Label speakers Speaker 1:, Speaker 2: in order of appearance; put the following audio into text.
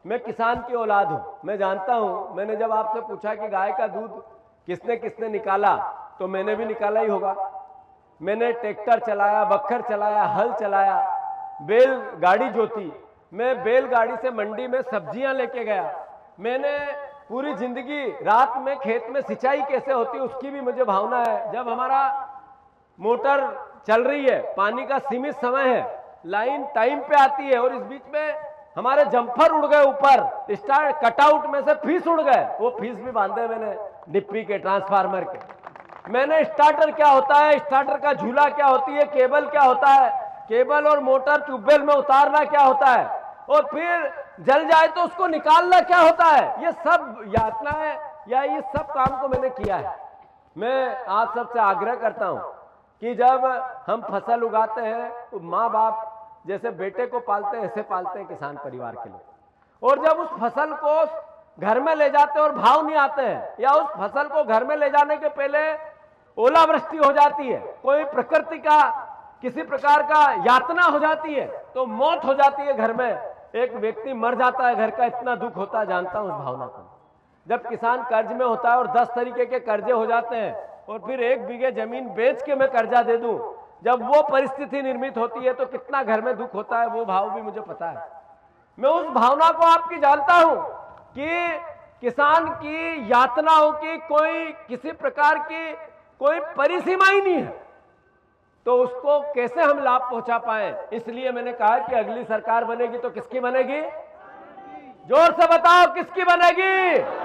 Speaker 1: मैं किसान की औलाद हूं, मैं जानता हूं। मैंने जब आपसे पूछा कि गाय का दूध किसने किसने निकाला, तो मैंने भी निकाला ही होगा। मैंने ट्रैक्टर चलाया, बखर चलाया, हल चलाया, बैल गाड़ी जोती। मैं बैलगाड़ी से मंडी में सब्जियां लेके गया। मैंने पूरी जिंदगी रात में खेत में सिंचाई कैसे होती है उसकी भी मुझे भावना है। जब हमारा मोटर चल रही है, पानी का सीमित समय है, लाइन टाइम पे आती है और इस बीच में हमारे जम्फर उड़ गए ऊपर, स्टार कटआउट में से फीस उड़ गए, वो फीस भी बांधे मैंने डिप्पी के, ट्रांसफार्मर के। मैंने स्टार्टर क्या होता है, स्टार्टर का झूला क्या होती है, केबल क्या होता है, केबल और मोटर ट्यूबवेल में उतारना क्या होता है, और फिर जल जाए तो उसको निकालना क्या होता है, ये सब यातना है या ये सब काम को मैंने किया है। मैं आप सबसे आग्रह करता हूं कि जब हम फसल उगाते हैं तो माँ बाप जैसे बेटे को पालते हैं ऐसे पालते हैं किसान परिवार के लोग। और जब उस फसल को घर में ले जाते हैं और भाव नहीं आते हैं, या उस फसल को घर में ले जाने के पहले ओलावृष्टि हो जाती है, कोई प्रकृति का किसी प्रकार का यातना हो जाती है, तो मौत हो जाती है, घर में एक व्यक्ति मर जाता है, घर का इतना दुख होता है, जानता हूं उस भावना को। जब किसान कर्ज में होता है और 10 तरीके के कर्जे हो जाते हैं और फिर 1 बीघे जमीन बेच के मैं कर्जा दे दूं, जब वो परिस्थिति निर्मित होती है तो कितना घर में दुख होता है, वो भाव भी मुझे पता है। मैं उस भावना को आपकी जानता हूं कि किसान की यातनाओं की कोई किसी प्रकार की कोई परिसीमा ही नहीं है, तो उसको कैसे हम लाभ पहुंचा पाए। इसलिए मैंने कहा कि अगली सरकार बनेगी तो किसकी बनेगी, जोर से बताओ किसकी बनेगी।